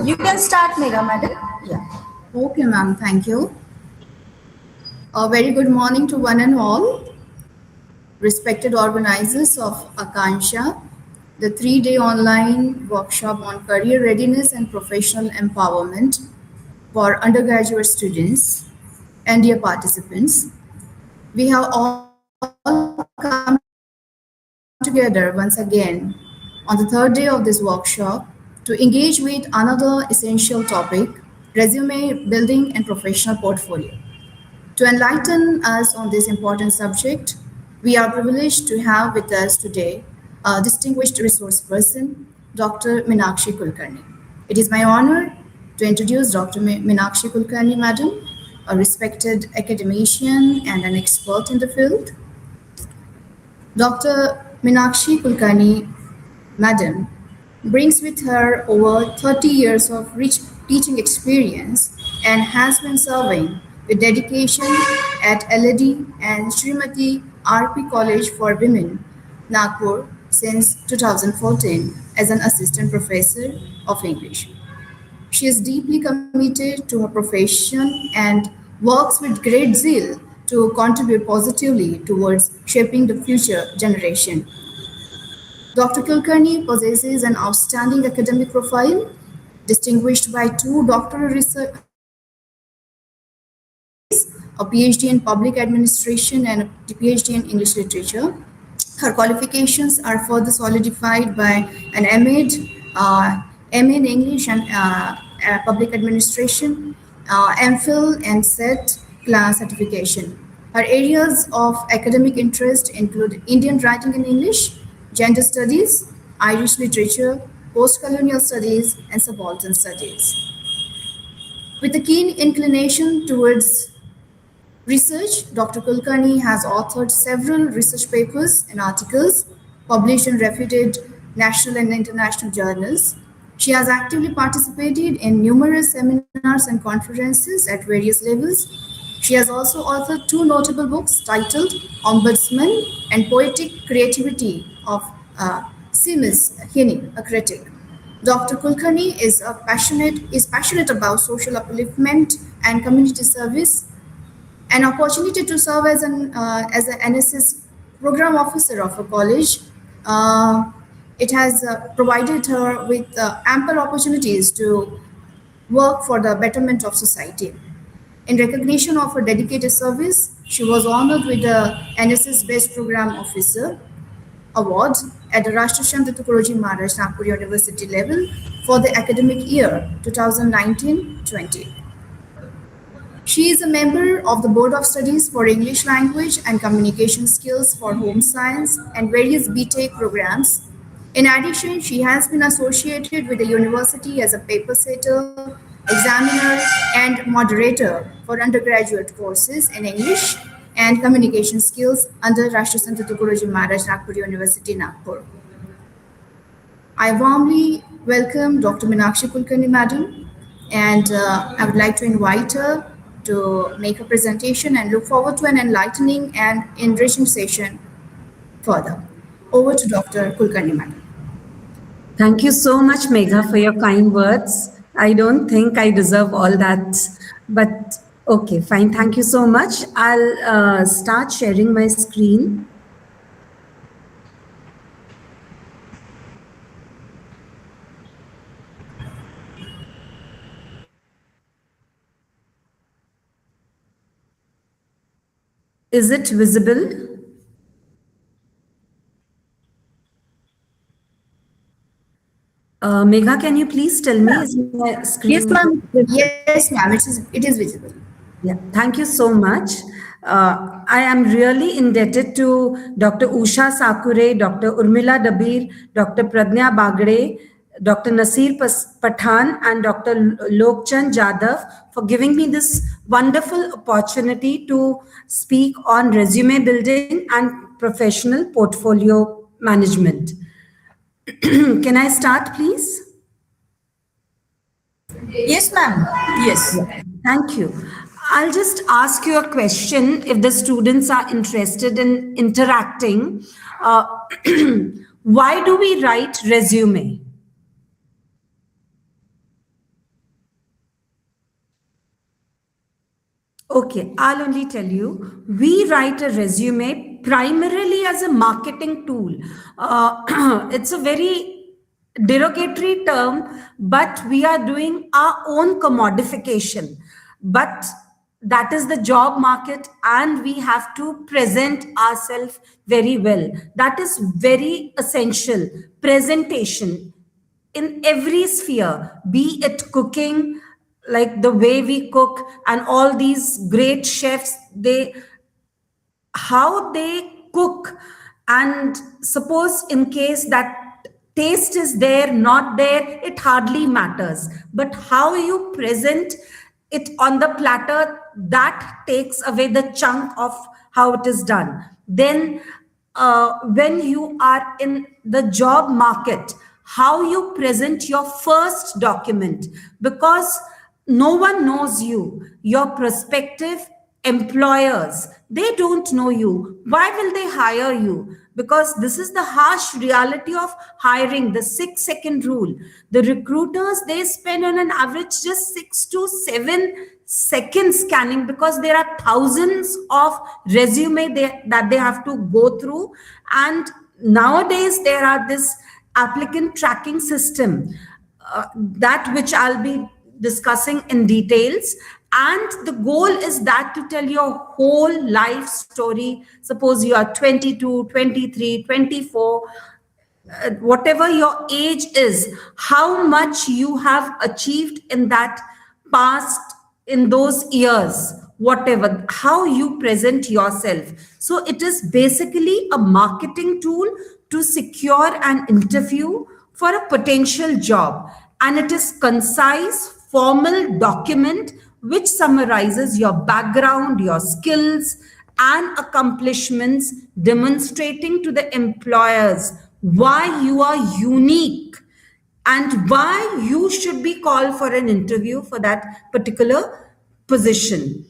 You can start, Megha madam. Yeah. Okay, ma'am. Thank you. A very good morning to one and all. Respected organizers of Akansha, the 3-day online workshop on career readiness and professional empowerment for undergraduate students and dear participants. We have all come together once again on the 3rd day of this workshop to engage with another essential topic, resume building and professional portfolio. To enlighten us on this important subject, we are privileged to have with us today a distinguished resource person, Dr. Meenakshi Kulkarni. It is my honor to introduce Dr. Meenakshi Kulkarni, madam, a respected academician and an expert in the field. Dr. Meenakshi Kulkarni, madam, brings with her over 30 years of rich teaching experience and has been serving with dedication at LAD and Srimati RP College for Women, Nagpur, since 2014 as an assistant professor of English. She is deeply committed to her profession and works with great zeal to contribute positively towards shaping the future generation. Dr. Kulkarni possesses an outstanding academic profile, distinguished by 2 doctoral degrees, a PhD in public administration and a PhD in English literature. Her qualifications are further solidified by an MA in English and public administration, MPhil and SET class certification. Her areas of academic interest include Indian writing in English, gender studies, Irish literature, post-colonial studies, and subaltern studies. With a keen inclination towards research, Dr. Kulkarni has authored several research papers and articles published in reputed national and international journals. She has actively participated in numerous seminars and conferences at various levels. She has also authored 2 notable books titled Ombudsman and Poetic Creativity of Seamus Heaney, a critic. Dr. Kulkarni is passionate about social upliftment and community service. An opportunity to serve as an NSS program officer of a college. It has provided her with ample opportunities to work for the betterment of society. In recognition of her dedicated service, she was honored with the NSS Best Program Officer Award at the Rashtrashamta Tukaroji Maharaj Nagpur University level for the academic year 2019-20. She is a member of the Board of Studies for English Language and Communication Skills for Home Science and various BTech programs. In addition, she has been associated with the university as a paper setter, examiner, and moderator for undergraduate courses in English and communication skills under Rashtrashamta Tukaroji Maharaj Nagpur University, Nagpur. I warmly welcome Dr. Meenakshi Kulkarni, madam, and I would like to invite her to make a presentation and look forward to an enlightening and enriching session further. Over to Dr. Kulkarni, madam. Thank you so much, Megha, for your kind words. I don't think I deserve all that, but okay, fine. Thank you so much. I'll start sharing my screen. Is it visible? Megha, can you please tell me, is my screen? Yes, ma'am. Yes, ma'am, it is visible. Yeah, thank you so much. I am really indebted to Dr. Usha Sakure, Dr. Urmila Dabir, Dr. Pradnya Bagde, Dr. Nasir Pathan, and Dr. Lokchand Jadhav for giving me this wonderful opportunity to speak on resume building and professional portfolio management. Can I start, please? Yes, ma'am. Yes. Thank you. I'll just ask you a question if the students are interested in interacting. Why do we write resume? Okay, I'll only tell you. We write a resume primarily as a marketing tool. It's a very derogatory term, but we are doing our own commodification. But that is the job market, and we have to present ourselves very well. That is very essential. Presentation in every sphere, be it cooking, like the way we cook, and all these great chefs, how they cook, and suppose in case that taste is there, not there, it hardly matters, but how you present it on the platter, that takes away the chunk of how it is done. Then when you are in the job market, how you present your first document, because no one knows you, your prospective employers, they don't know you. Why will they hire you? Because this is the harsh reality of hiring, the 6-second rule. The recruiters, they spend on an average just 6 to 7 seconds scanning, because there are thousands of resume that they have to go through. And nowadays there are this applicant tracking system, that which I'll be discussing in details. And the goal is that to tell your whole life story. Suppose you are 22, 23, 24, whatever your age is, how much you have achieved in that past, in those years, whatever, how you present yourself. So it is basically a marketing tool to secure an interview for a potential job. And it is concise, formal document which summarizes your background, your skills and accomplishments, demonstrating to the employers why you are unique and why you should be called for an interview for that particular position.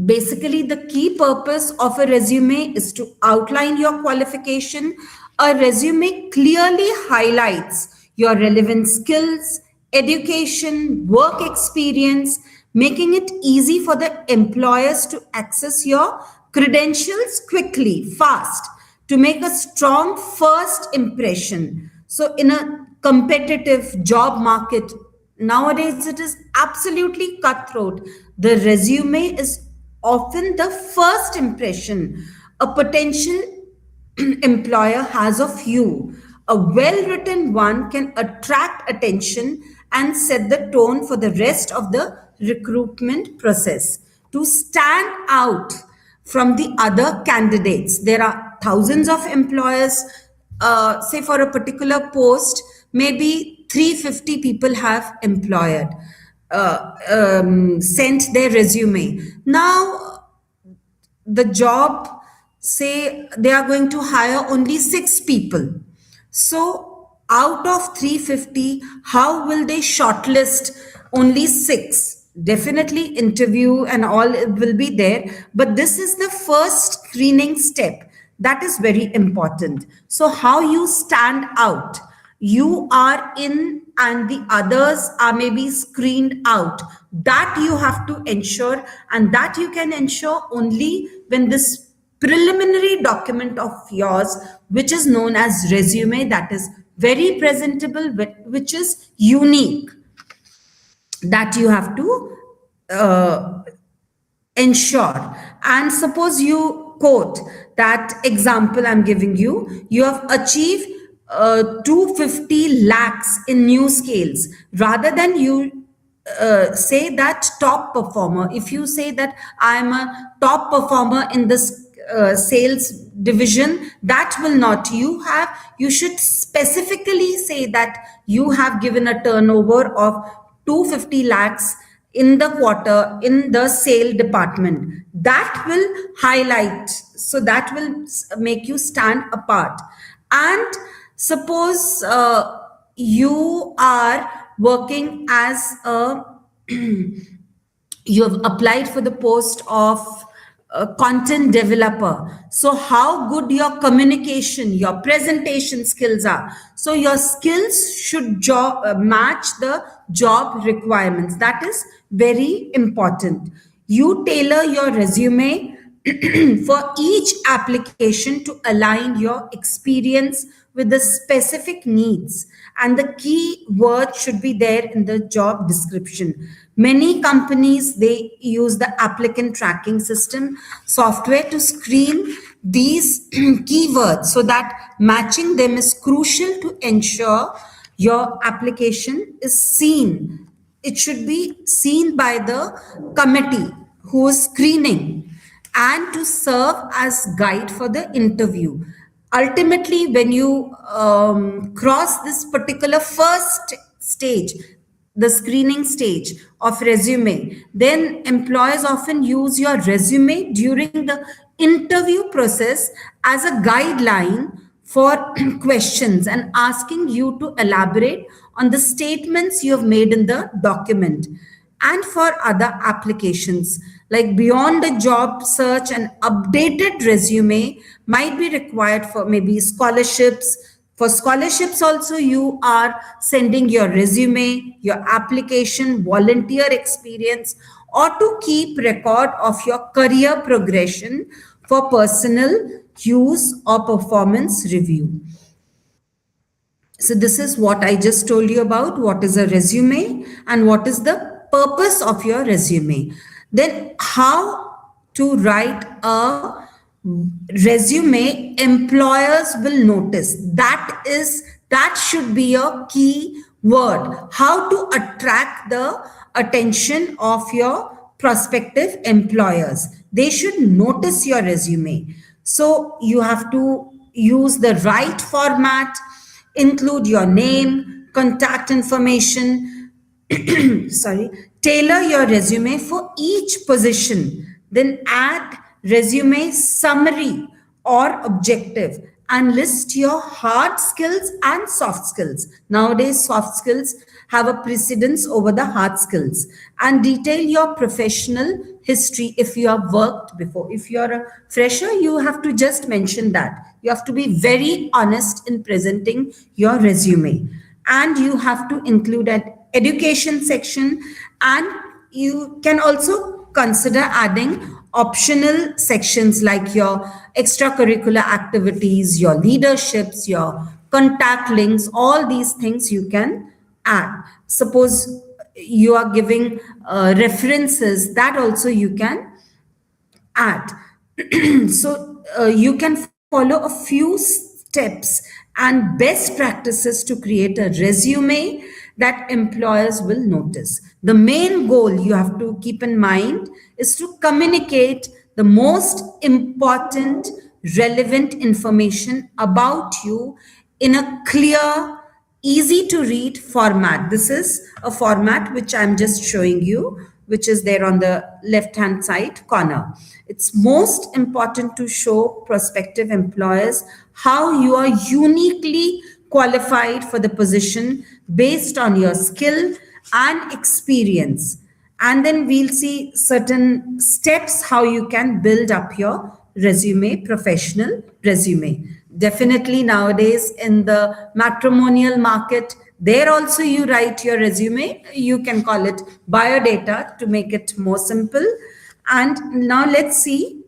Basically, the key purpose of a resume is to outline your qualification. A resume clearly highlights your relevant skills, education, work experience, making it easy for the employers to access your credentials quickly, fast, to make a strong first impression. So in a competitive job market, nowadays it is absolutely cutthroat. The resume is often the first impression a potential employer has of you. A well-written one can attract attention and set the tone for the rest of the recruitment process. To stand out from the other candidates, there are thousands of employers, say for a particular post, maybe 350 people have employed, sent their resume. Now, the job, say they are going to hire only 6 people. So out of 350, how will they shortlist only 6? Definitely interview and all will be there, but this is the first screening step. That is very important. So how you stand out, you are in and the others are maybe screened out, that you have to ensure, and that you can ensure only when this preliminary document of yours, which is known as resume, that is very presentable, which is unique, that you have to ensure. And suppose you quote that example I'm giving you, you have achieved 250 lakhs in new scales, rather than you say that top performer. If you say that I'm a top performer in this sales division, that will not, you should specifically say that you have given a turnover of 250 lakhs in the quarter in the sale department. That will highlight, so that will make you stand apart. And suppose you are working as a you have applied for the post of content developer. So how good your communication, your presentation skills are. So your skills should match the job requirements. That is very important. You tailor your resume for each application to align your experience with the specific needs, and the key word should be there in the job description. Many companies, they use the applicant tracking system software to screen these keywords, so that matching them is crucial to ensure your application is seen. It should be seen by the committee who is screening, and to serve as guide for the interview. Ultimately, when you cross this particular first stage, the screening stage of resume, then employers often use your resume during the interview process as a guideline for questions and asking you to elaborate on the statements you have made in the document. And for other applications, like beyond the job search, an updated resume might be required for maybe scholarships. For scholarships also, you are sending your resume, your application, volunteer experience, or to keep record of your career progression for personal use or performance review. So this is what I just told you about what is a resume and what is the purpose of your resume. Then how to write a resume employers will notice. That should be a key word. How to attract the attention of your prospective employers. They should notice your resume. So you have to use the right format, include your name, contact information, sorry, tailor your resume for each position, then add resume summary or objective, and list your hard skills and soft skills. Nowadays, soft skills have a precedence over the hard skills, and detail your professional history if you have worked before. If you're a fresher, you have to just mention that. You have to be very honest in presenting your resume, and you have to include an education section, and you can also consider adding optional sections like your extracurricular activities, your leaderships, your contact links. All these things you can add. Suppose you are giving references, that also you can add. So you can follow a few steps and best practices to create a resume that employers will notice. The main goal you have to keep in mind is to communicate the most important relevant information about you in a clear, easy to read format. This is a format which I'm just showing you, which is there on the left-hand side corner. It's most important to show prospective employers how you are uniquely qualified for the position based on your skill and experience. And then we'll see certain steps how you can build up your resume, professional resume. Definitely nowadays in the matrimonial market, there also you write your resume. You can call it biodata to make it more simple. And now let's see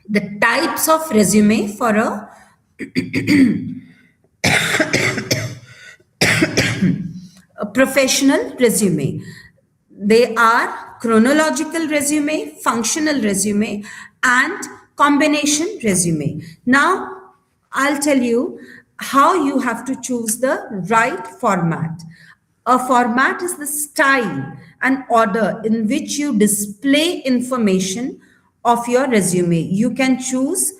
the types of resume for a professional resume. They are chronological resume, functional resume, and combination resume. Now, I'll tell you how you have to choose the right format. A format is the style and order in which you display information of your resume. You can choose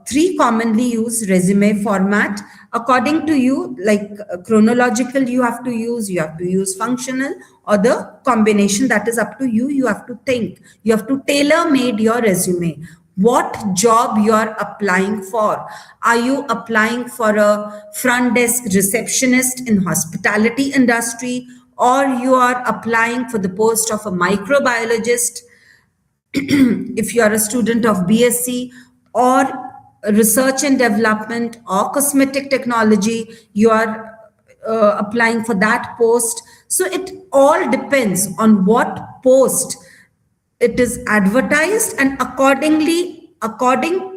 three commonly used resume format according to you, like chronological you have to use functional, or the combination. That is up to you. You have to think, you have to tailor made your resume. What job you are applying for? Are you applying for a front desk receptionist in hospitality industry, or you are applying for the post of a microbiologist? if you are a student of BSc or research and development or cosmetic technology, you are applying for that post. So it all depends on what post it is advertised, and according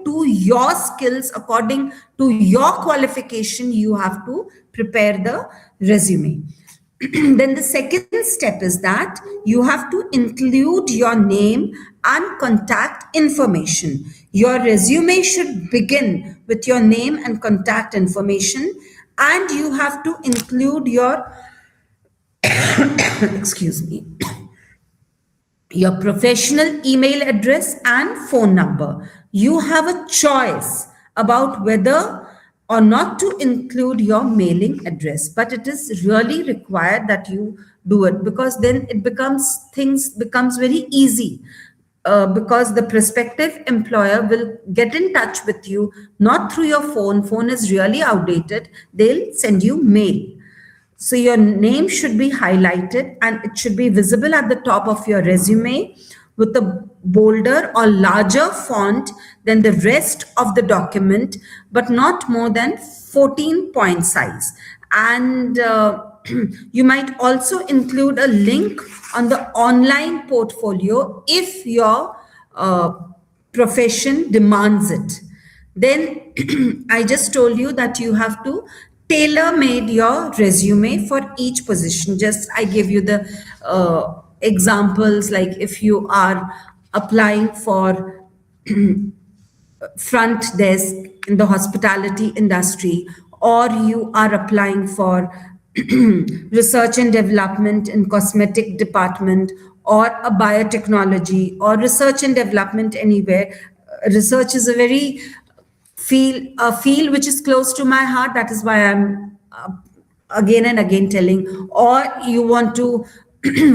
to your skills, according to your qualification, you have to prepare the resume. Then the second step is that you have to include your name and contact information. Your resume should begin with your name and contact information, and you have to include your excuse me, your professional email address and phone number. You have a choice about whether or not to include your mailing address, but it is really required that you do it, because then it becomes very easy. Because the prospective employer will get in touch with you not through your phone is really outdated, they'll send you mail. So your name should be highlighted and it should be visible at the top of your resume with a bolder or larger font than the rest of the document, but not more than 14 point size. And you might also include a link on the online portfolio if your profession demands it. Then I just told you that you have to tailor-made your resume for each position. Just I gave you the examples, like if you are applying for front desk in the hospitality industry, or you are applying for research and development in cosmetic department, or a biotechnology, or research and development anywhere. Research is a very field which is close to my heart. That is why I'm again and again telling. Or you want to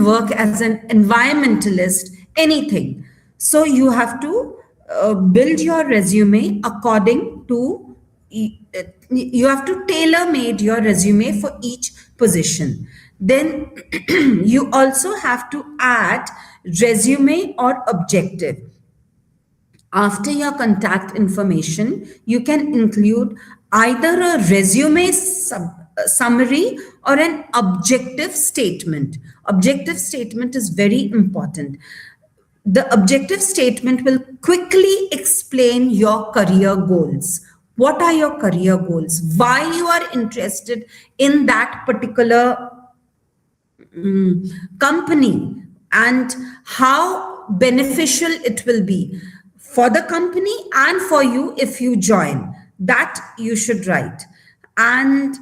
work as an environmentalist, anything. So you have to build your resume according to, you have to tailor-made your resume for each position. Then you also have to add resume or objective. After your contact information, you can include either a resume summary or an objective statement. Objective statement is very important. The objective statement will quickly explain your career goals. What are your career goals? Why you are interested in that particular company, and how beneficial it will be for the company and for you if you join. That you should write. And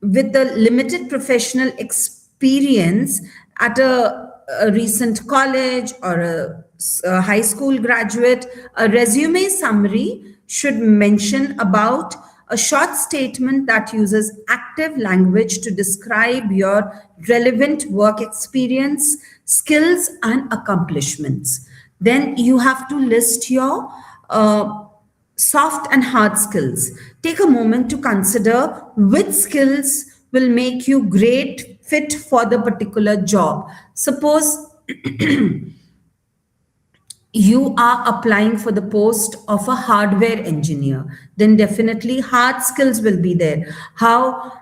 with the limited professional experience at a recent college or a high school graduate, a resume summary should mention about a short statement that uses active language to describe your relevant work experience, skills, and accomplishments. Then you have to list your soft and hard skills. Take a moment to consider which skills will make you great fit for the particular job. Suppose you are applying for the post of a hardware engineer, then definitely hard skills will be there. How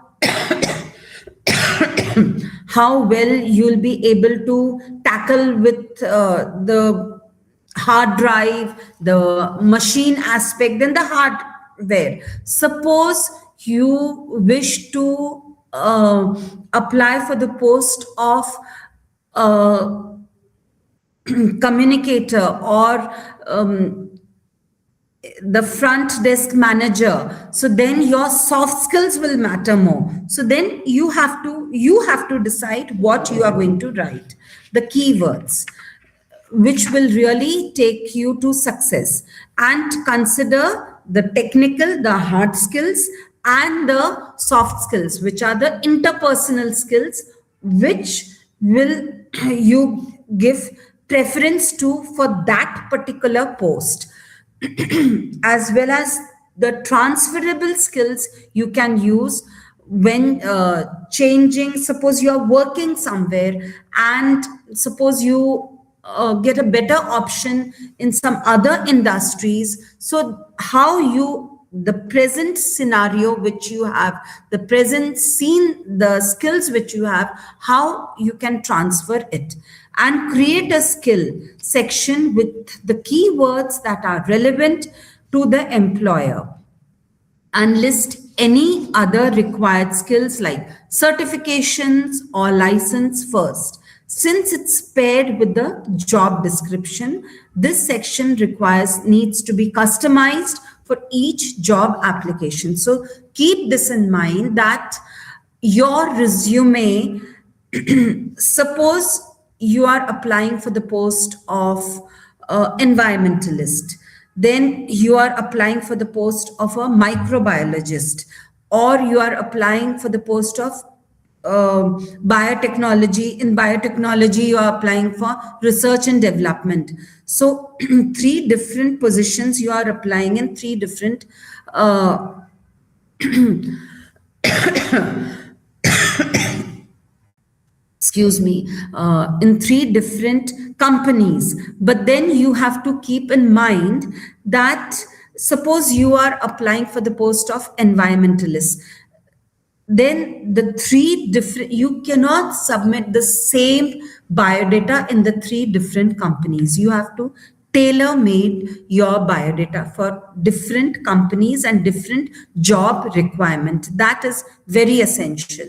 well you'll be able to tackle with the hard drive, the machine aspect, then the hardware. Suppose you wish to apply for the post of communicator or the front desk manager, so then your soft skills will matter more. So then you have to decide what you are going to write, the keywords which will really take you to success, and consider the technical, the hard skills, and the soft skills, which are the interpersonal skills, which will you give preference to for that particular post, as well as the transferable skills you can use when changing. Suppose you are working somewhere and suppose you get a better option in some other industries. So how the present scenario which you have, the present scene, the skills which you have, how you can transfer it, and create a skill section with the keywords that are relevant to the employer, and list any other required skills like certifications or license first. Since it's paired with the job description, this section needs to be customized for each job application. So keep this in mind that your resume, suppose you are applying for the post of environmentalist, then you are applying for the post of a microbiologist, or you are applying for the post of biotechnology. In biotechnology, you are applying for research and development. So 3 different positions you are applying in 3 different excuse me, in 3 different companies. But then you have to keep in mind that suppose you are applying for the post of environmentalist, then the 3 different, you cannot submit the same biodata in the 3 different companies. You have to tailor-made your biodata for different companies and different job requirement. That is very essential.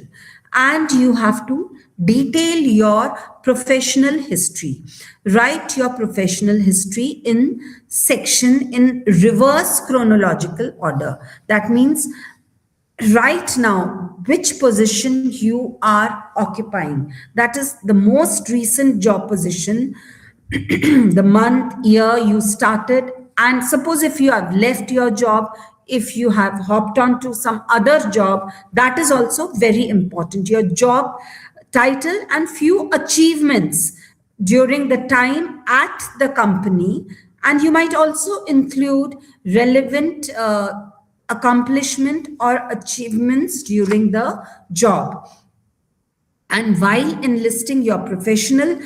And you have to detail your professional history. Write your professional history in section in reverse chronological order. That means right now, which position you are occupying. That is the most recent job position, the month, year you started. And suppose if you have left your job, if you have hopped on to some other job, that is also very important. Your job title and few achievements during the time at the company. And you might also include relevant accomplishment or achievements during the job. And while enlisting your professional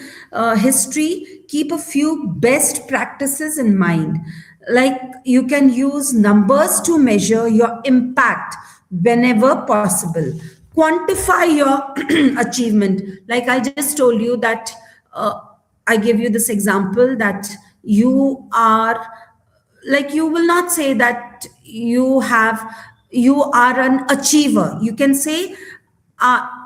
history, keep a few best practices in mind. Like you can use numbers to measure your impact whenever possible. Quantify your achievement. Like I just told you that I gave you this example that you are, like you will not say that you are an achiever. You can say,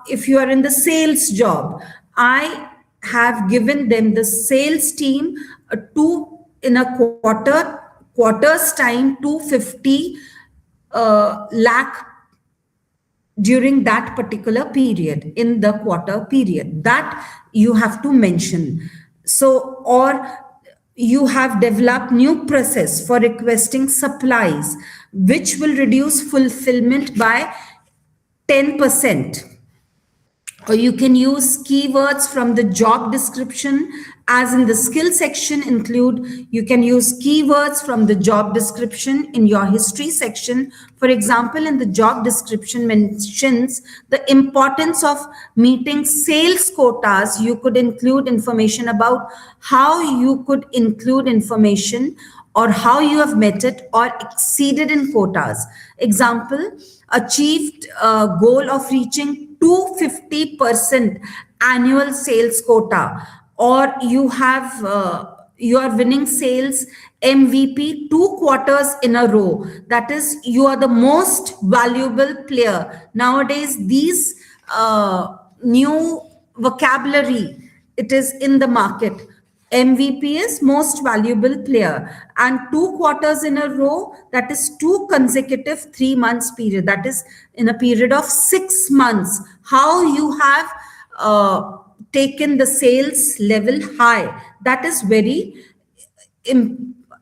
if you are in the sales job, I have given them the sales team in a quarter's time 250 lakh during that particular period, in the quarter period, that you have to mention. So, or you have developed new process for requesting supplies, which will reduce fulfillment by 10%. Or you can use keywords from the job description, as in the skill section you can use keywords from the job description in your history section. For example, in the job description mentions the importance of meeting sales quotas. You could include information about how you could include information or how you have met it or exceeded in quotas. Example, achieved a goal of reaching 250% annual sales quota, or you are winning sales MVP 2 quarters in a row. That is, you are the most valuable player. Nowadays, these new vocabulary, it is in the market. MVP is most valuable player, and 2 quarters in a row, that is 2 consecutive 3 months period. That is in a period of 6 months. How you have taken the sales level high, that is very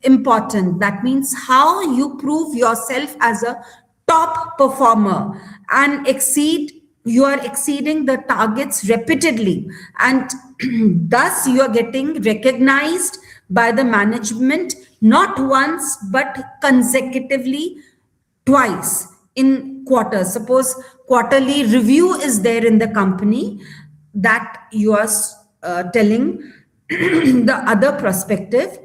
important. That means how you prove yourself as a top performer and you are exceeding the targets repeatedly, and thus you are getting recognized by the management not once but consecutively twice in quarters. Suppose quarterly review is there in the company that you are telling the other prospective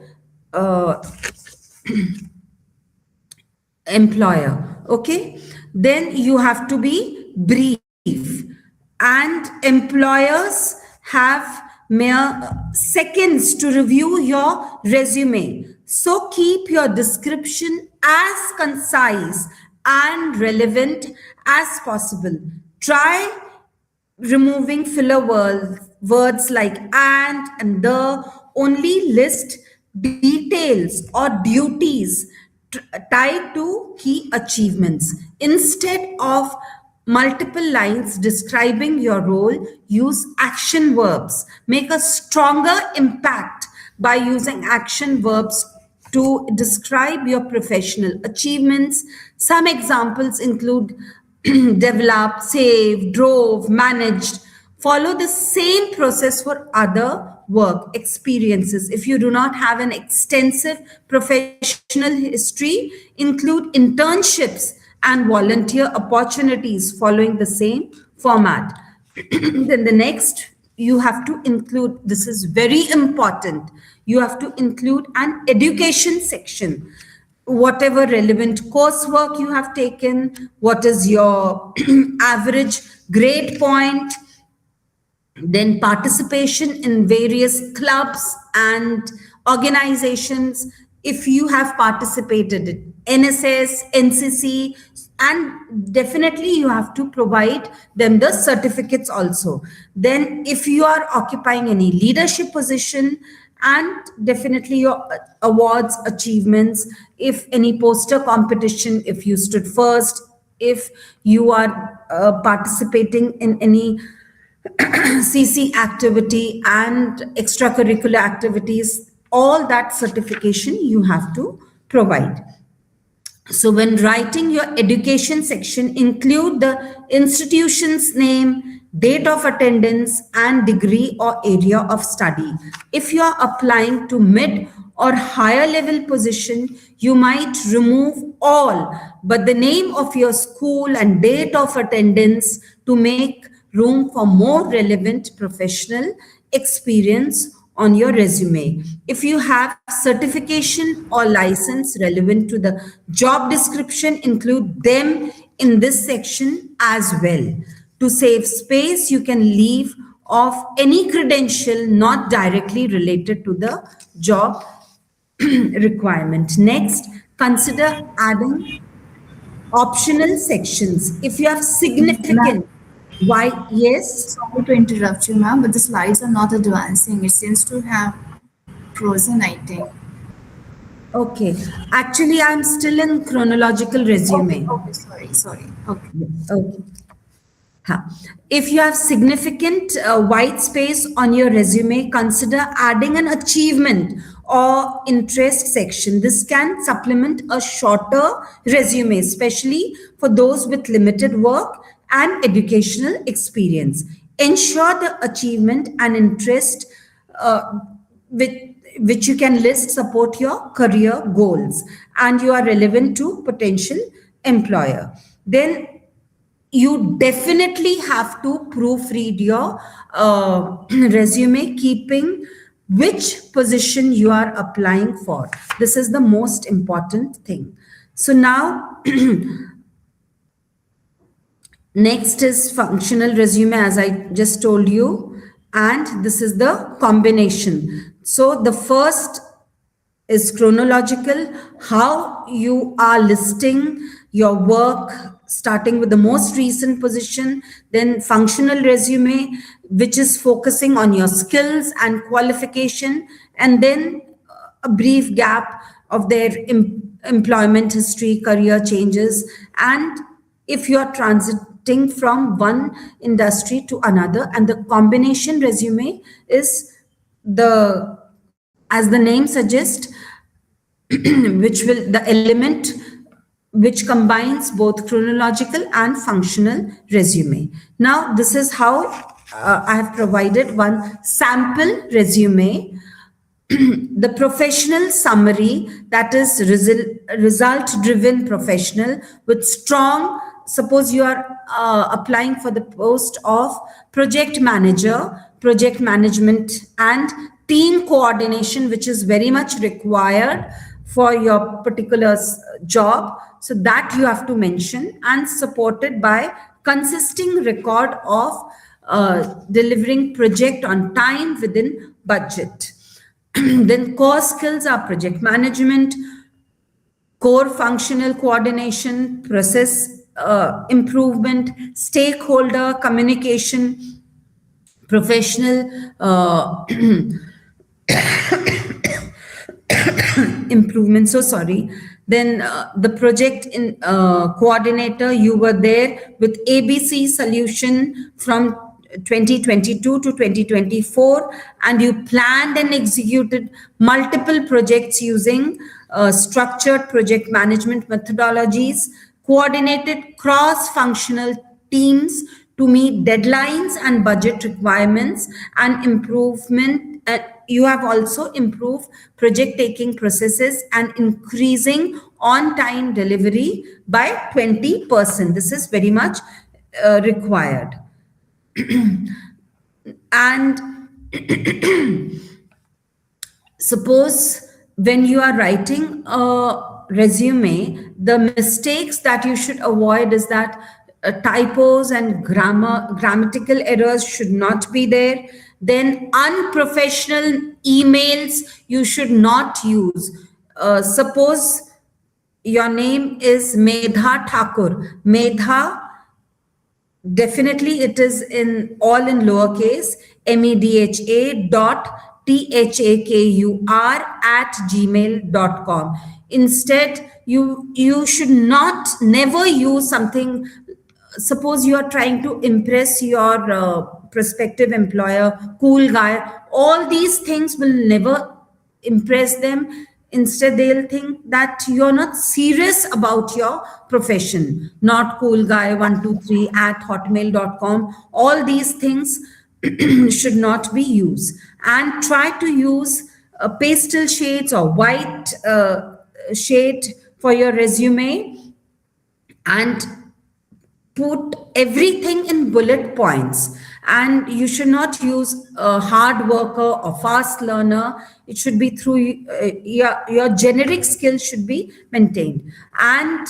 employer. Okay, then you have to be brief, and employers have mere seconds to review your resume. So keep your description as concise and relevant as possible. Try removing filler words like and the. Only list details or duties tied to key achievements. Instead of multiple lines describing your role, use action verbs. Make a stronger impact by using action verbs to describe your professional achievements. Some examples include developed, saved, drove, managed. Follow the same process for other work experiences. If you do not have an extensive professional history, include internships and volunteer opportunities following the same format. Then the next, you have to include, this is very important, you have to include an education section. Whatever relevant coursework you have taken, what is your average grade point, then participation in various clubs and organizations. If you have participated in NSS, NCC, and definitely you have to provide them the certificates also. Then if you are occupying any leadership position, and definitely your awards, achievements, if any poster competition, if you stood first, if you are participating in any CC activity and extracurricular activities, all that certification you have to provide. So when writing your education section, include the institution's name, date of attendance, and degree or area of study. If you are applying to mid or higher level position, you might remove all but the name of your school and date of attendance to make room for more relevant professional experience on your resume. If you have certification or license relevant to the job description, include them in this section as well. To save space, you can leave off any credential not directly related to the job requirement. Next, consider adding optional sections. If you have significant, why? Yes. Sorry to interrupt you, ma'am, but the slides are not advancing. It seems to have frozen, I think. Okay. Actually, I'm still in chronological resume. Okay, sorry. Okay. Okay. If you have significant white space on your resume, consider adding an achievement or interest section. This can supplement a shorter resume, especially for those with limited work and educational experience. Ensure the achievement and interest which you can list support your career goals and you are relevant to potential employer. Then you definitely have to proofread your resume, keeping which position you are applying for. This is the most important thing. So now, next is functional resume, as I just told you, and this is the combination. So the first is chronological, how you are listing your work, starting with the most recent position, then functional resume, which is focusing on your skills and qualification, and then a brief gap of their employment history, career changes, and if you are transiting from one industry to another. And the combination resume is the, as the name suggests, which will, the element which combines both chronological and functional resume. Now, this is how I have provided one sample resume. The professional summary, that is result-driven professional with strong, suppose you are applying for the post of project manager, project management, and team coordination, which is very much required for your particular job. So that you have to mention, and supported by consisting record of delivering project on time within budget. Then core skills are project management, core functional coordination, process improvement, stakeholder communication, professional improvement. So sorry. Then the project in coordinator, you were there with ABC solution from 2022 to 2024, and you planned and executed multiple projects using structured project management methodologies, coordinated cross-functional teams to meet deadlines and budget requirements, and improvement. You have also improved project taking processes and increasing on-time delivery by 20%. This is very much required. And suppose when you are writing a resume, the mistakes that you should avoid is that typos and grammatical errors should not be there. Then unprofessional emails you should not use. Suppose your name is Medha Thakur. Medha, definitely it is in all in lowercase, medha.thakur@gmail.com. Instead, you should never use something. Suppose you are trying to impress your prospective employer, cool guy. All these things will never impress them. Instead, they'll think that you're not serious about your profession. Not cool guy 123@hotmail.com. All these things should not be used. And try to use pastel shades or white shade for your resume, and put everything in bullet points. And you should not use a hard worker or fast learner. It should be through your generic skills should be maintained. And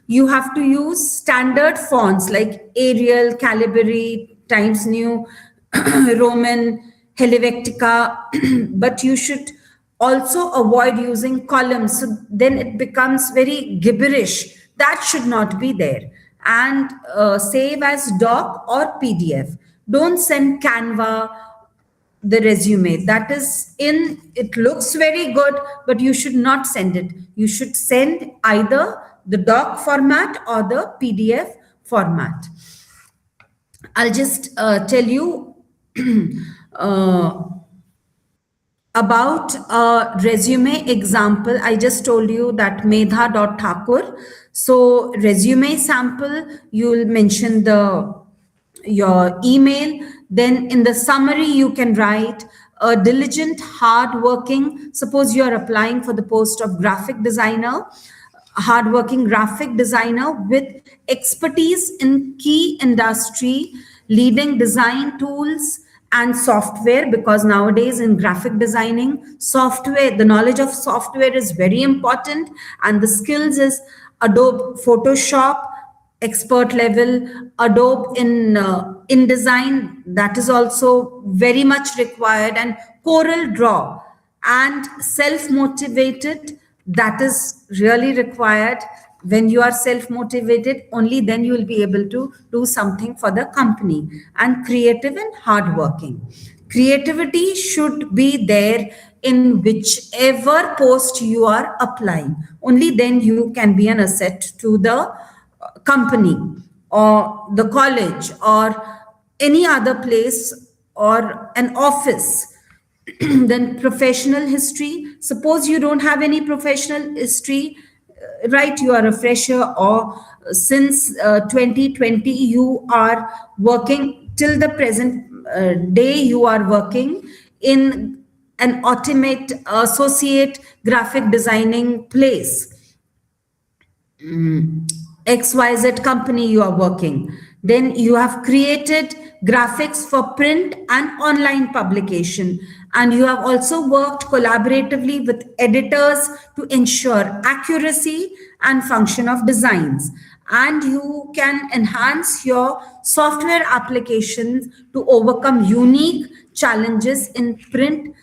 you have to use standard fonts like Arial, Calibri, Times New Roman, Helvetica, but you should also avoid using columns. So then it becomes very gibberish. That should not be there. And save as doc or PDF. Don't send Canva the resume. That is it looks very good, but you should not send it. You should send either the doc format or the PDF format. I'll just tell you about a resume example. I just told you that medha.thakur. So resume sample, you'll mention your email. Then in the summary, you can write a diligent, hardworking. Suppose you're applying for the post of graphic designer, hardworking graphic designer with expertise in key industry, leading design tools and software, because nowadays in graphic designing, software, the knowledge of software is very important, and the skills is Adobe Photoshop, expert level, Adobe in InDesign, that is also very much required, and Corel Draw, and self-motivated, that is really required. When you are self-motivated, only then you will be able to do something for the company. And creative and hardworking. Creativity should be there in whichever post you are applying. Only then you can be an asset to the company or the college or any other place or an office. Then professional history. Suppose you don't have any professional history, right? You are a fresher, or since 2020 you are working till the present day, you are working in an associate graphic designing place. XYZ company you are working. Then you have created graphics for print and online publication. And you have also worked collaboratively with editors to ensure accuracy and function of designs. And you can enhance your software applications to overcome unique challenges in print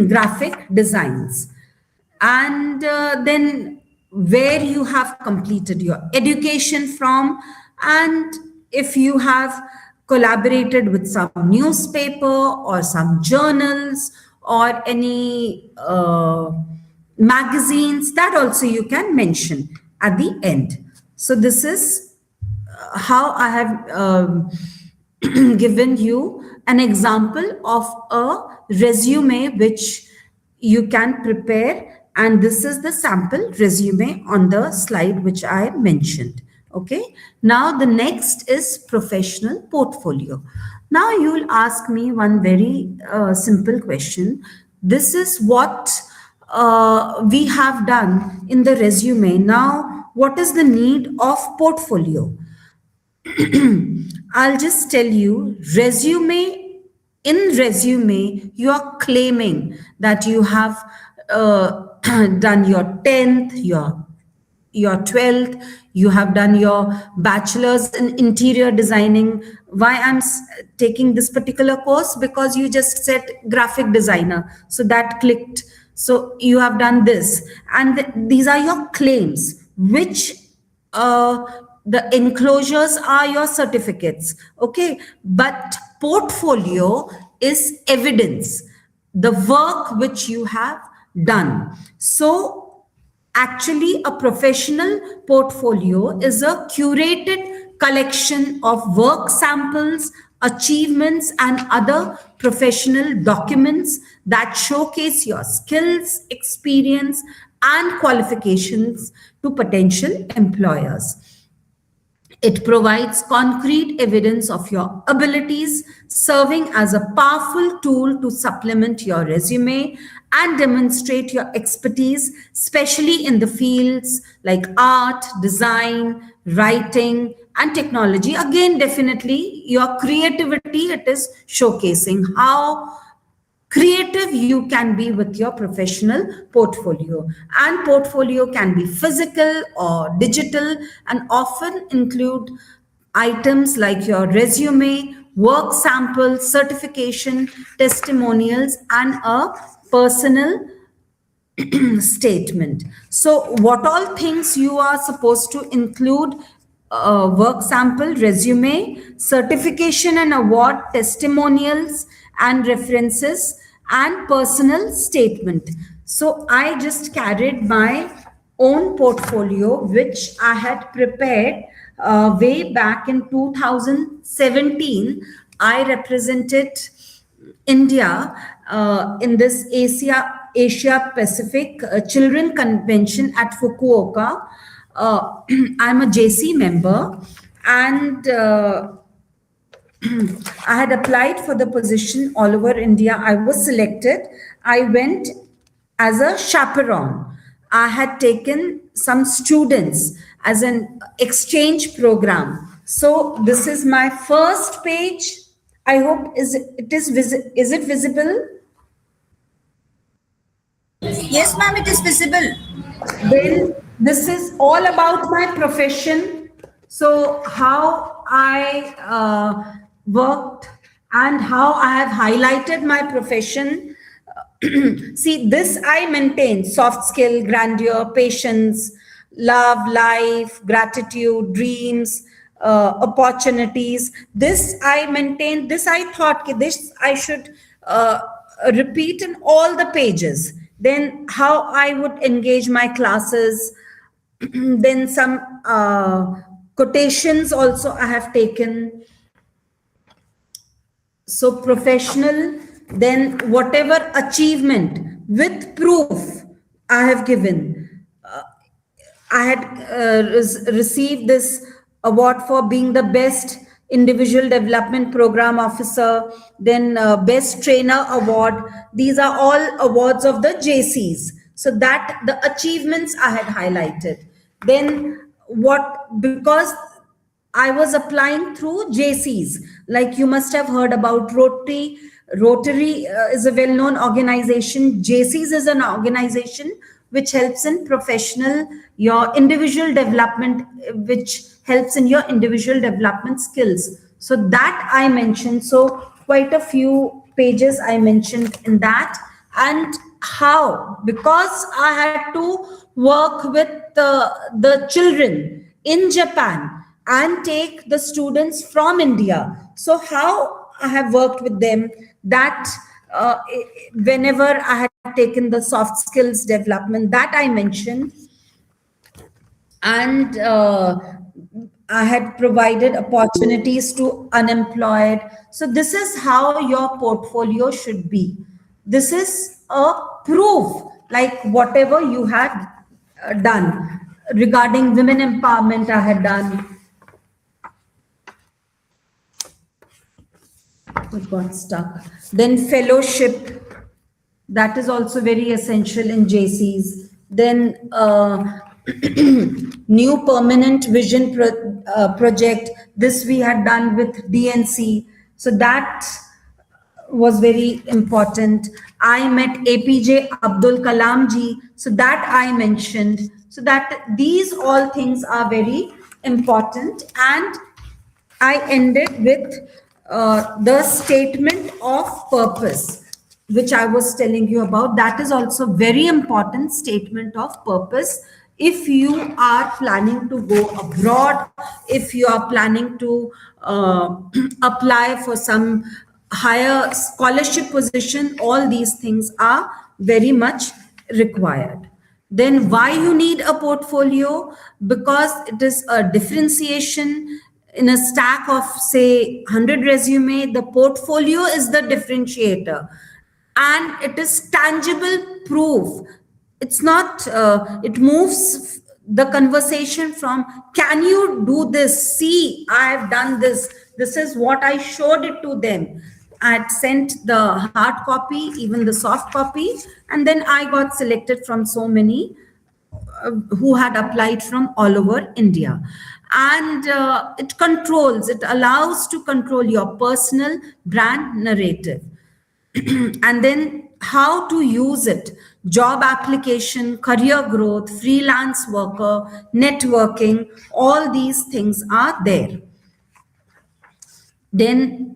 graphic designs. And then where you have completed your education from, and if you have collaborated with some newspaper or some journals or any magazines, that also you can mention at the end. So this is how I have given you an example of a resume which you can prepare, and this is the sample resume on the slide which I mentioned. Okay, now the next is professional portfolio. Now you will ask me one very simple question. This is what we have done in the resume. Now what is the need of portfolio? I'll just tell you, in resume, you are claiming that you have done your 10th, your 12th, you have done your bachelor's in interior designing. Why I'm taking this particular course? Because you just said graphic designer. So that clicked. So you have done this. And these are your claims, which the enclosures are your certificates. Okay. But portfolio is evidence, the work which you have done. So actually, a professional portfolio is a curated collection of work samples, achievements, and other professional documents that showcase your skills, experience, and qualifications to potential employers. It provides concrete evidence of your abilities, serving as a powerful tool to supplement your resume and demonstrate your expertise, especially in the fields like art, design, writing, and technology. Again, definitely your creativity, it is showcasing how creative you can be with your professional portfolio. And portfolio can be physical or digital and often include items like your resume, work samples, certification, testimonials, and a personal statement. So what all things you are supposed to include: work sample, resume, certification and award, testimonials and references, and personal statement. So I just carried my own portfolio, which I had prepared way back in 2017. I represented India in this Asia Pacific Children Convention at Fukuoka. I'm a JC member, and I had applied for the position all over India. I was selected. I went as a chaperone. I had taken some students as an exchange program. So this is my first page. I hope is it visible? Yes, ma'am, it is visible. Then this is all about my profession. So how I worked and how I have highlighted my profession. See, this I maintain: soft skill, grandeur, patience, love, life, gratitude, dreams, opportunities. This I maintain. This I thought this I should repeat in all the pages. Then how I would engage my classes. Then some quotations also I have taken. So professional, then whatever achievement with proof I have given. I had received this award for being the best individual development program officer, then best trainer award. These are all awards of the JCs. So that the achievements I had highlighted. Then because I was applying through JCs. Like you must have heard about Rotary. Rotary is a well-known organization. JCs is an organization which helps in your individual development, which helps in your individual development skills. So that I mentioned. So quite a few pages I mentioned in that. And how? Because I had to work with the children in Japan and take the students from India. So how I have worked with them, that whenever I had taken the soft skills development, that I mentioned, and I had provided opportunities to unemployed. So this is how your portfolio should be. This is a proof, like whatever you had done. Regarding women empowerment, I had done. It got stuck. Then fellowship, that is also very essential in JCs. Then new permanent vision project, this we had done with DNC. So that was very important. I met APJ Abdul Kalam ji, so that I mentioned. So that these all things are very important. And I ended with the statement of purpose, which I was telling you about. That is also very important, statement of purpose. If you are planning to go abroad, if you are planning to apply for some higher scholarship position, all these things are very much required. Then why you need a portfolio? Because it is a differentiation. In a stack of say 100 resume, the portfolio is the differentiator, and it is tangible proof. It's not, it moves the conversation from, can you do this? See, I have done this. This is what I showed it to them. I had sent the hard copy, even the soft copy, and then I got selected from so many who had applied from all over India. And it allows to control your personal brand narrative. And then how to use it: job application, career growth, freelance worker, networking, all these things are there. Then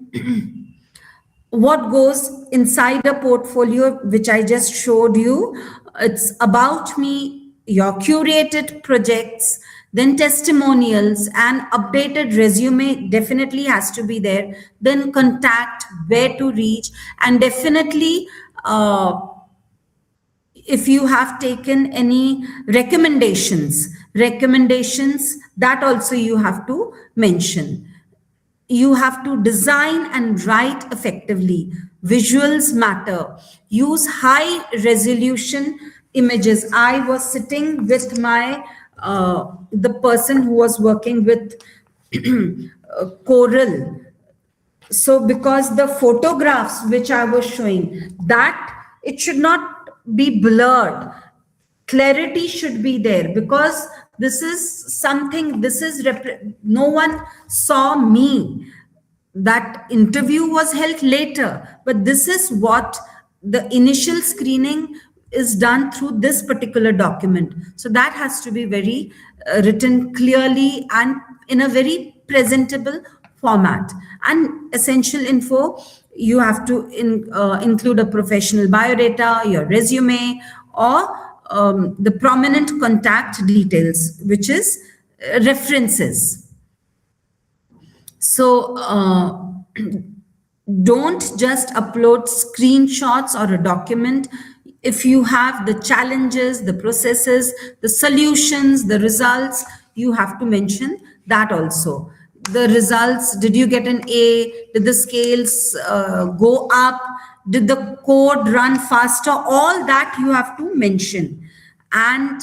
what goes inside a portfolio, which I just showed you, it's about me, your curated projects, then testimonials, and updated resume definitely has to be there. Then contact, where to reach, and definitely if you have taken any recommendations, that also you have to mention. You have to design and write effectively. Visuals matter. Use high resolution images. I was sitting with my the person who was working with Coral. So because the photographs which I was showing, that it should not be blurred. Clarity should be there, because this is something, no one saw me. That interview was held later, but this is what the initial screening is done through this particular document. So that has to be very written clearly and in a very presentable format. And essential info, you have to include a professional biodata, your resume, or the prominent contact details, which is references. So don't just upload screenshots or a document. If you have the challenges, the processes, the solutions, the results, you have to mention that also. The results, did you get an A? Did the scales go up? Did the code run faster? All that you have to mention. And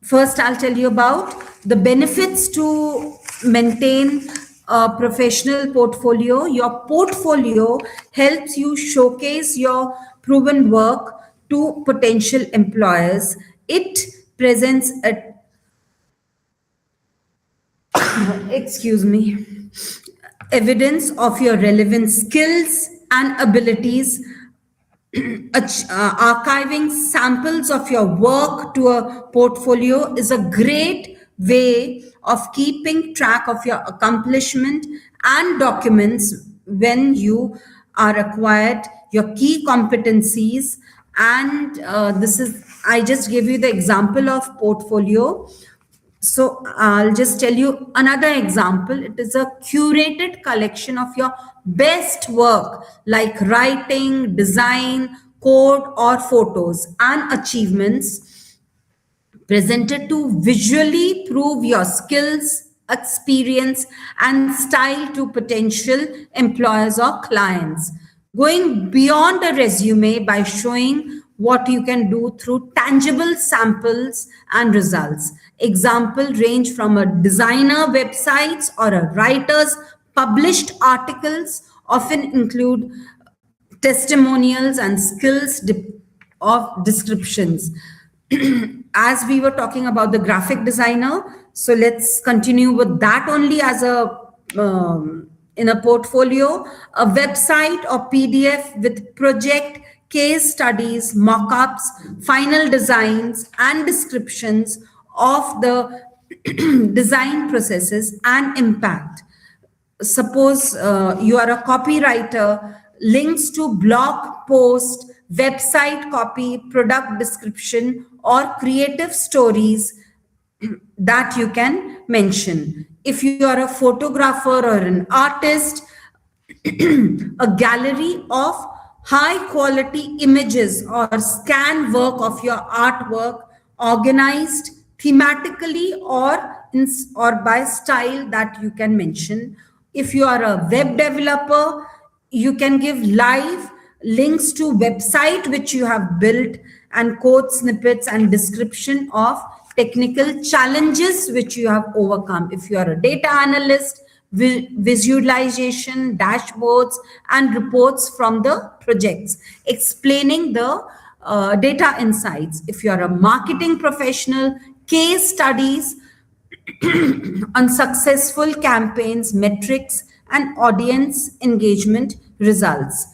first, I'll tell you about the benefits to maintain a professional portfolio. Your portfolio helps you showcase your proven work to potential employers. It presents a excuse me, evidence of your relevant skills and abilities, archiving samples of your work to a portfolio is a great way of keeping track of your accomplishment and documents when you are acquired your key competencies. And this is, I just gave you the example of portfolio. So I'll just tell you another example. It is a curated collection of your best work like writing, design, code, or photos and achievements presented to visually prove your skills, experience, and style to potential employers or clients. Going beyond a resume by showing what you can do through tangible samples and results. Example range from a designer websites or a writer's published articles, often include testimonials and skills of descriptions. As we were talking about the graphic designer, so let's continue with that only as a in a portfolio, a website or PDF with project, case studies, mock-ups, final designs, and descriptions of the design processes and impact. Suppose you are a copywriter, links to blog post, website copy, product description, or creative stories that you can mention. If you are a photographer or an artist, a gallery of high quality images or scan work of your artwork organized thematically or by style that you can mention. If you are a web developer, you can give live links to website which you have built and code snippets and description of technical challenges which you have overcome. If you are a data analyst, visualization, dashboards, and reports from the projects, explaining the data insights. If you are a marketing professional, case studies on successful campaigns, metrics, and audience engagement results.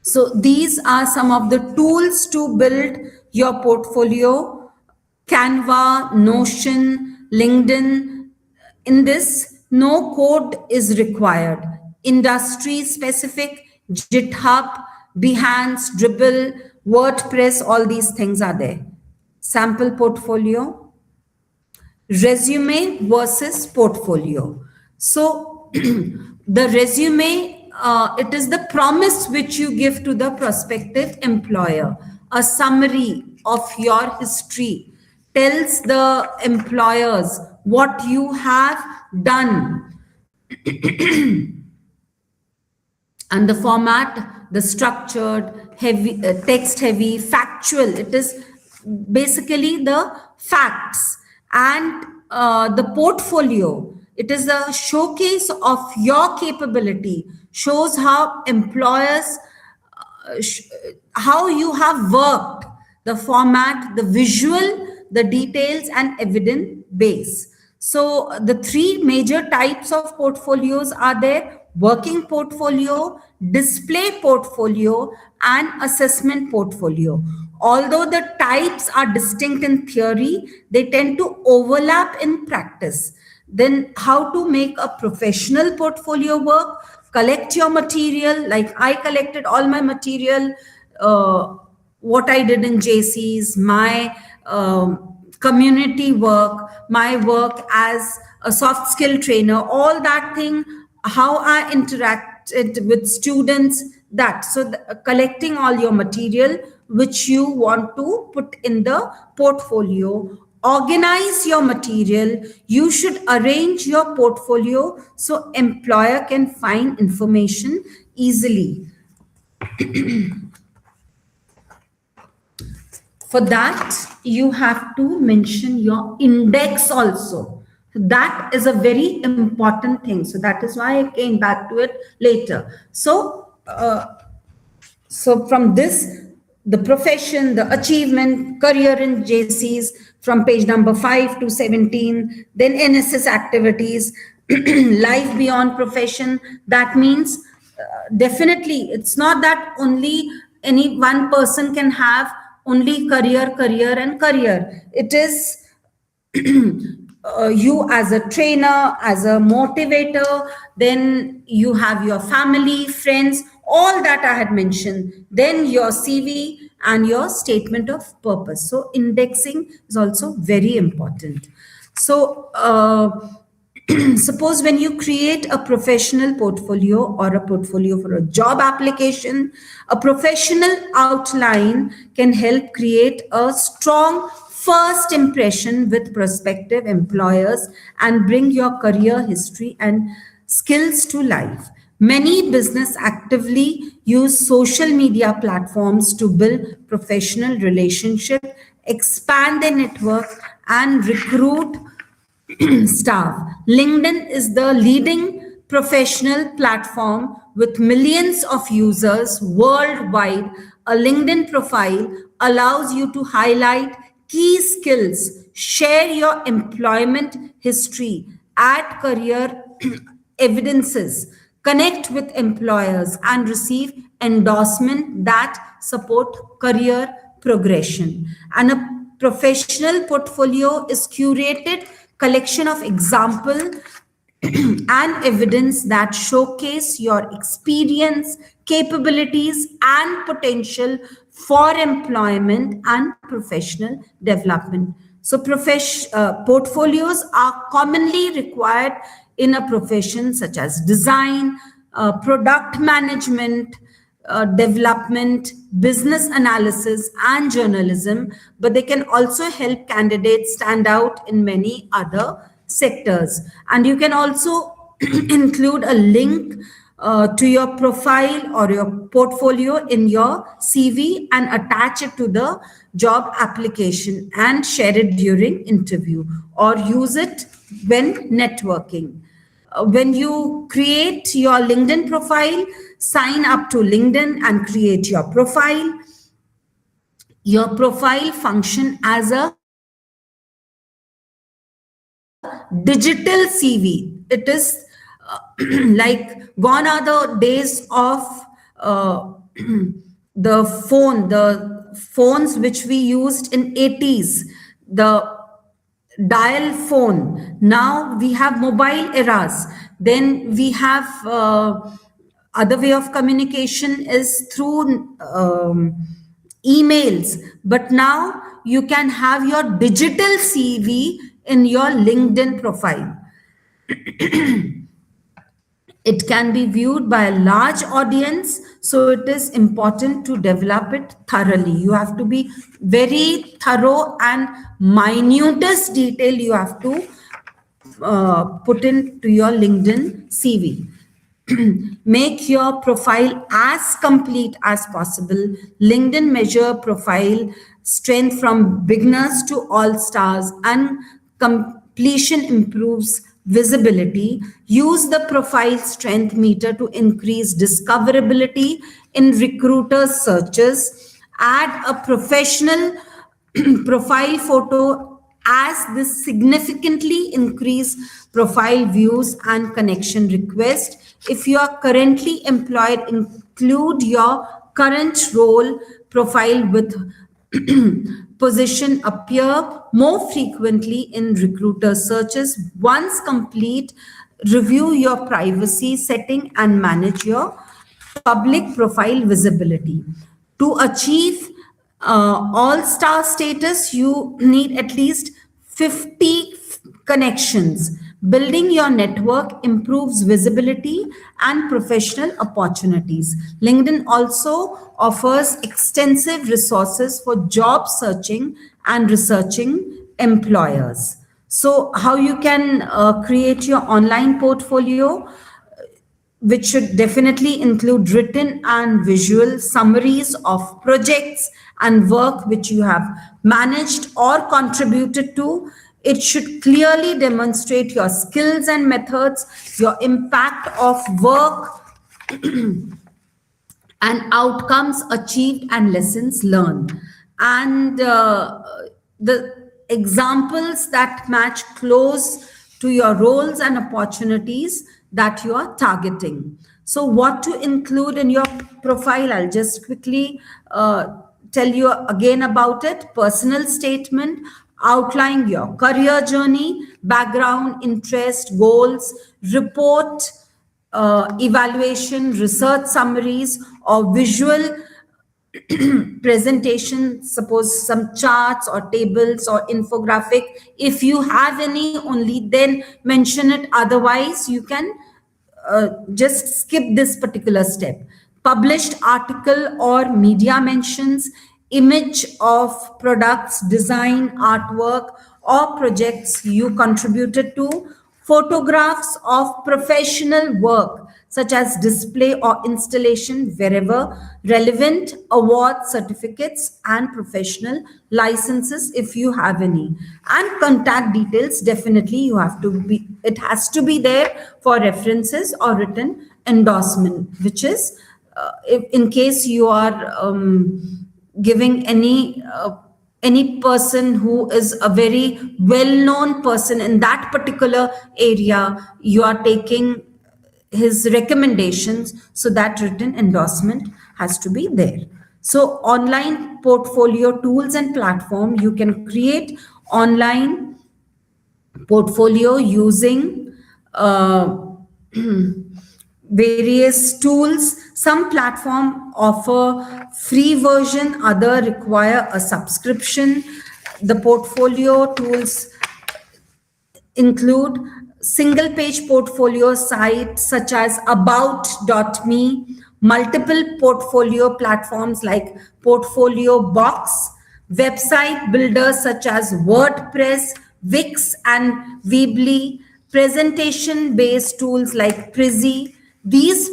So these are some of the tools to build your portfolio: Canva, Notion, LinkedIn. In this, no code is required. Industry specific, GitHub, Behance, Dribble, WordPress, all these things are there. Sample portfolio, resume versus portfolio. So the resume, it is the promise which you give to the prospective employer. A summary of your history tells the employers what you have done. And the format, the structured, heavy, text heavy, factual. It is basically the facts. And the portfolio, it is a showcase of your capability, shows how employers, how you have worked, the format, the visual, the details, and evidence base. So the three major types of portfolios are there: working portfolio, display portfolio, and assessment portfolio. Although the types are distinct in theory, they tend to overlap in practice. Then how to make a professional portfolio work? Collect your material. Like I collected all my material, what I did in JCs, my community work, my work as a soft skill trainer, all that thing, how I interacted with students, that. So collecting all your material which you want to put in the portfolio. Organize your material. You should arrange your portfolio so employer can find information easily. For that, you have to mention your index also. That is a very important thing. So that is why I came back to it later. So, so from this, the profession, the achievement, career in JCs from page number 5 to 17, then NSS activities, life beyond profession. That means definitely it's not that only any one person can have only career, career and career. It is you as a trainer, as a motivator, then you have your family, friends, all that I had mentioned, then your CV and your statement of purpose. So indexing is also very important. So suppose when you create a professional portfolio or a portfolio for a job application, a professional outline can help create a strong first impression with prospective employers and bring your career history and skills to life. Many business actively use social media platforms to build professional relationship, expand their network, and recruit staff. LinkedIn is the leading professional platform with millions of users worldwide. A LinkedIn profile allows you to highlight key skills, share your employment history, add career evidences, connect with employers, and receive endorsement that support career progression. And a professional portfolio is curated collection of example and evidence that showcase your experience, capabilities, and potential for employment and professional development. So portfolios are commonly required in a profession such as design, product management, development, business analysis, and journalism, but they can also help candidates stand out in many other sectors. And you can also include a link to your profile or your portfolio in your CV and attach it to the job application and share it during interview or use it when networking. When you create your LinkedIn profile, sign up to LinkedIn and create your profile. Your profile function as a digital CV. It is like gone are the days of the phones which we used in 80s, the dial phone. Now we have mobile eras. Then we have other way of communication is through emails. But now you can have your digital CV in your LinkedIn profile. It can be viewed by a large audience, so it is important to develop it thoroughly. You have to be very thorough and minutest detail you have to put into your LinkedIn CV. Make your profile as complete as possible. LinkedIn measure profile strength from beginners to all stars, and completion improves visibility. Use the profile strength meter to increase discoverability in recruiters' searches. Add a professional profile photo, as this significantly increase profile views and connection request. If you are currently employed, include your current role profile with position appear more frequently in recruiter searches. Once complete, review your privacy setting and manage your public profile visibility. To achieve all-star status, you need at least 50 connections. Building your network improves visibility and professional opportunities. LinkedIn also offers extensive resources for job searching and researching employers. So how you can create your online portfolio, which should definitely include written and visual summaries of projects and work which you have managed or contributed to. It should clearly demonstrate your skills and methods, your impact of work, and outcomes achieved and lessons learned. And the examples that match close to your roles and opportunities that you are targeting. So what to include in your profile? I'll just quickly tell you again about it. Personal statement, outline your career journey, background, interest, goals, report, evaluation, research summaries, or visual presentation, suppose some charts or tables or infographic. If you have any, only then mention it. Otherwise, you can just skip this particular step. Published article or media mentions, image of products, design, artwork, or projects you contributed to, photographs of professional work such as display or installation wherever relevant, awards, certificates, and professional licenses if you have any. And contact details, definitely you have to be, it has to be there for references or written endorsement, which is if in case you are giving any person who is a very well-known person in that particular area, you are taking his recommendations, so that written endorsement has to be there. So online portfolio tools and platform, you can create online portfolio using various tools. Some platform offer free version, other require a subscription. The portfolio tools include single page portfolio sites such as about.me, multiple portfolio platforms like Portfolio Box, website builders such as WordPress, Wix, and Weebly, presentation based tools like Prezi. These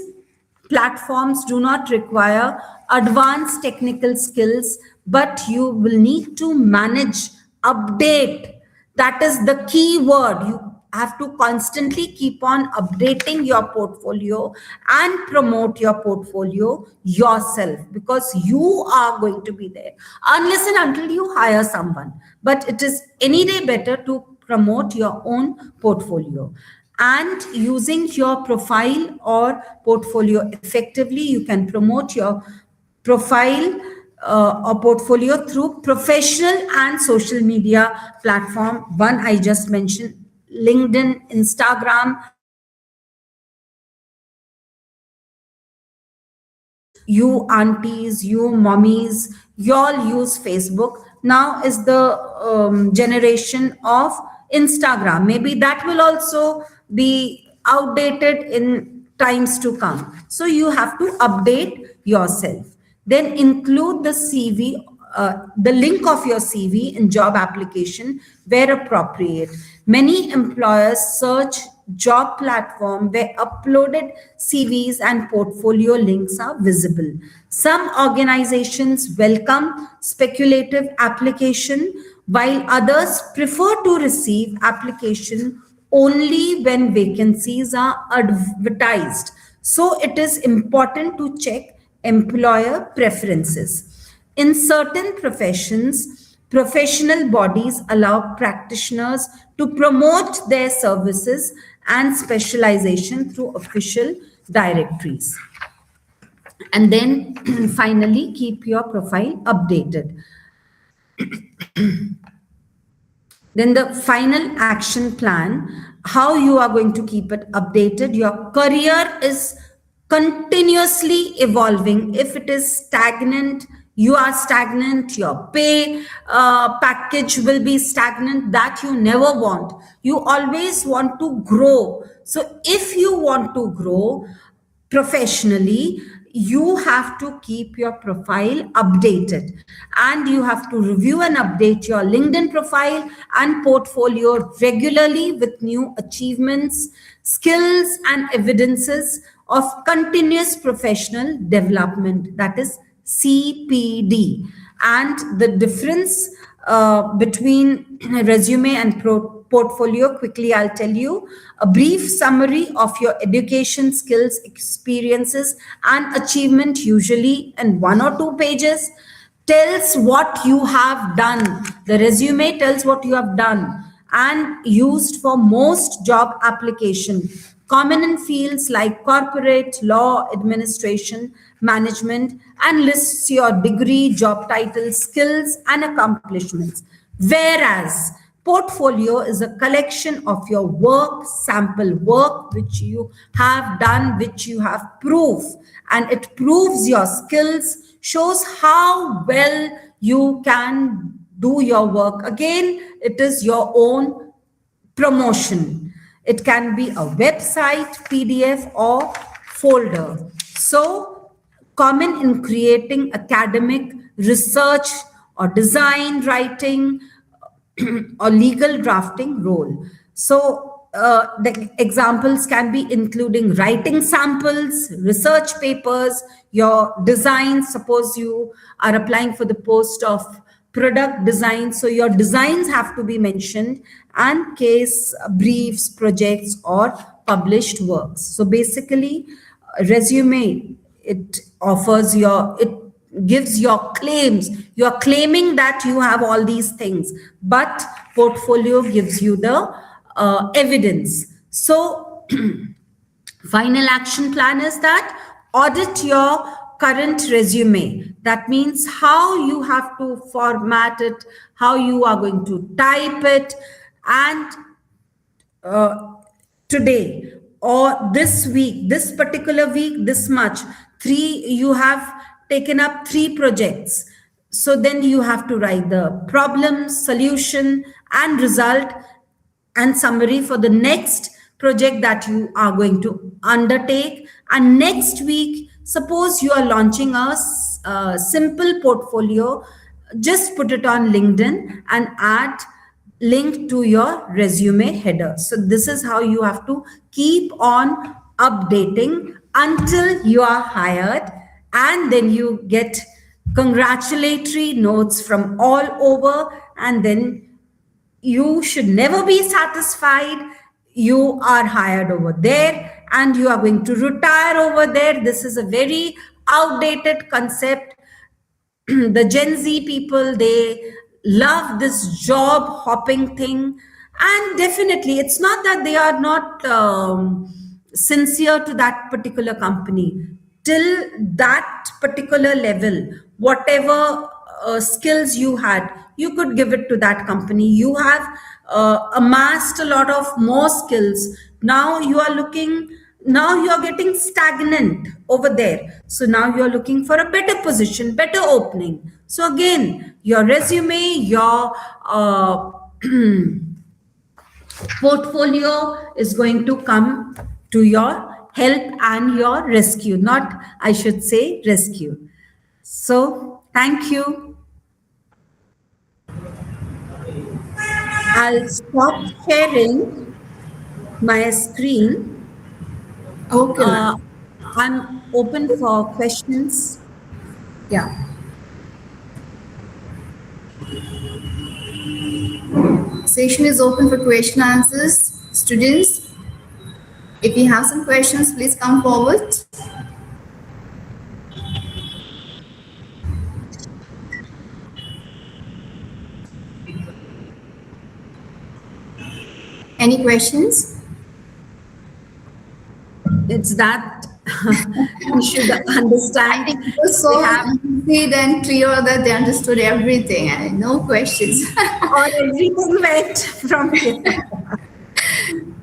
platforms do not require advanced technical skills, but you will need to manage, update. That is the key word. You have to constantly keep on updating your portfolio and promote your portfolio yourself, because you are going to be there unless and until you hire someone. But it is any day better to promote your own portfolio. And using your profile or portfolio effectively, you can promote your profile or portfolio through professional and social media platform. One I just mentioned, LinkedIn, Instagram. You aunties, you mommies, you all use Facebook. Now is the generation of Instagram. Maybe that will also be outdated in times to come. So you have to update yourself. Then include the CV, the link of your CV in job application where appropriate. Many employers search job platform where uploaded CVs and portfolio links are visible. Some organizations welcome speculative application, while others prefer to receive application only when vacancies are advertised. So it is important to check employer preferences. In certain professions, professional bodies allow practitioners to promote their services and specialization through official directories. And then finally, keep your profile updated. Then the final action plan, how you are going to keep it updated. Your career is continuously evolving. If it is stagnant, you are stagnant, your pay package will be stagnant. That you never want. You always want to grow. So if you want to grow professionally, you have to keep your profile updated, and you have to review and update your LinkedIn profile and portfolio regularly with new achievements, skills, and evidences of continuous professional development, that is CPD. And the difference between resume and portfolio. Quickly, I'll tell you a brief summary of your education, skills, experiences, and achievement, usually in 1 or 2 pages, tells what you have done. The resume tells what you have done and used for most job application, common in fields like corporate, law, administration, management, and lists your degree, job title, skills, and accomplishments. Whereas portfolio is a collection of your work, sample work, which you have done, which you have proof, and it proves your skills, shows how well you can do your work. Again, it is your own promotion. It can be a website, PDF, or folder. So, common in creating academic, research, or design, writing, or legal drafting role. So, the examples can be including writing samples, research papers, your designs. Suppose you are applying for the post of product design, so your designs have to be mentioned, and case briefs, projects, or published works. So basically, resume, it offers your, it gives your claims. You are claiming that you have all these things, but portfolio gives you the evidence. So final action plan is that audit your current resume. That means how you have to format it, how you are going to type it, and today or this week, this particular week, this much, you have taken up 3 projects. So then you have to write the problem, solution, and result and summary for the next project that you are going to undertake. And next week, suppose you are launching a simple portfolio, just put it on LinkedIn and add link to your resume header. So this is how you have to keep on updating until you are hired, and then you get congratulatory notes from all over, and then you should never be satisfied. You are hired over there and you are going to retire over there. This is a very outdated concept. The Gen Z people, they love this job hopping thing. And definitely, it's not that they are not sincere to that particular company. Till that particular level, whatever skills you had, you could give it to that company. You have amassed a lot of more skills. Now you are getting stagnant over there. So now you are looking for a better position, better opening. So again, your resume, your portfolio is going to come to your help and your rescue, not, I should say, rescue. So thank you. I'll stop sharing my screen. Okay. I'm open for questions. Yeah. Session is open for question answers. Students, if you have some questions, please come forward. Any questions? It's that you should understand. I think it was so easy and clear that they understood everything and no questions. Or everything went from here.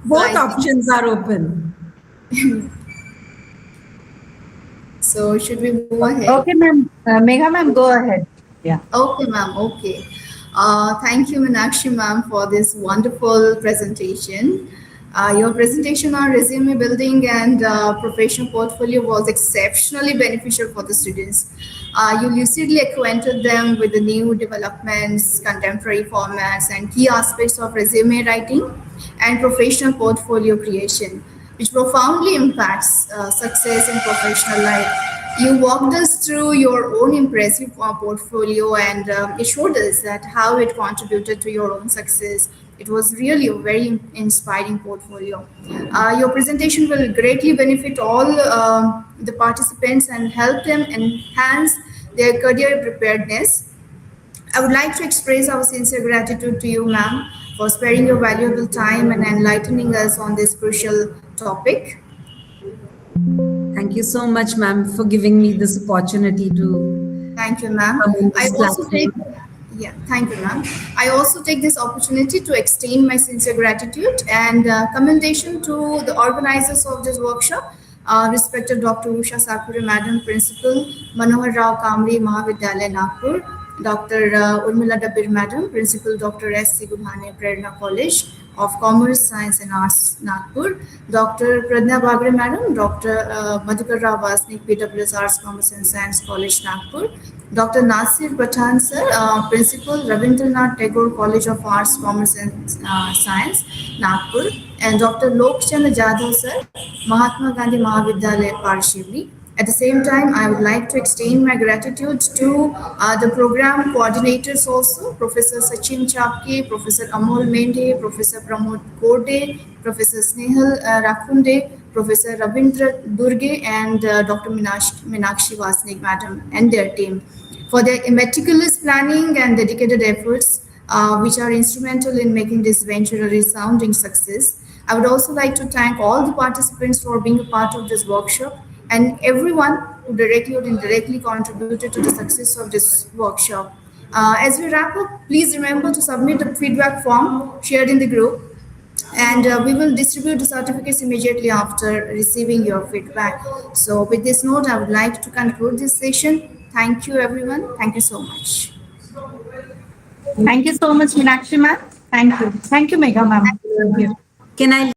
Both options are open. So should we move ahead? Okay, ma'am. Megha ma'am, go ahead. Yeah. Okay, ma'am. Okay. Thank you, Meenakshi ma'am, for this wonderful presentation. Your presentation on resume building and professional portfolio was exceptionally beneficial for the students. You lucidly acquainted them with the new developments, contemporary formats, and key aspects of resume writing and professional portfolio creation, which profoundly impacts success in professional life. You walked us through your own impressive portfolio and it showed us that how it contributed to your own success. It was really a very inspiring portfolio. Your presentation will greatly benefit all the participants and help them enhance their career preparedness. I would like to express our sincere gratitude to you, ma'am, for sparing your valuable time and enlightening us on this crucial topic. Thank you so much, ma'am, for giving me this opportunity to Thank you, ma'am. come on I this also take, platform. yeah, thank you, ma'am. I also take this opportunity to extend my sincere gratitude and commendation to the organizers of this workshop, respected Dr. Usha Sakure, Madam Principal, MANOHARRAO KAMDI, Mahavidyalaya, Nagpur, Dr. Urmila Dabir, Madam Principal, Dr. S. GULHANE, PRERNA College of Commerce, Science and Arts, Nagpur, Dr. PRERNA Bagre, Madam, Dr. MADHUKARRAO, WASNIK, PWS Arts, Commerce and Science College, Nagpur, Dr. Nasir Pathan, sir, Principal, Ravindranatha Tagore College of Arts, Commerce and Science, Nagpur, and Dr. Lokchand Jadhav, sir, Mahatma Gandhi Mahavidyalaya, Parshoni. At the same time, I would like to extend my gratitude to the program coordinators also, Professor Sachin Chapke, Professor Amol Mende, Professor Pramod Kode, Professor Snehal Rakhunde, Professor Ravindra Durge, and Dr. Meenakshi Wasnik, Madam, and their team for their meticulous planning and dedicated efforts, which are instrumental in making this venture a resounding success. I would also like to thank all the participants for being a part of this workshop and everyone who directly or indirectly contributed to the success of this workshop. As we wrap up, please remember to submit the feedback form shared in the group, and we will distribute the certificates immediately after receiving your feedback. So with this note, I would like to conclude this session. Thank you, everyone. Thank you so much. Thank you so much, Meenakshi ma'am. Thank you. Thank you, Megha ma'am. Thank you. Can I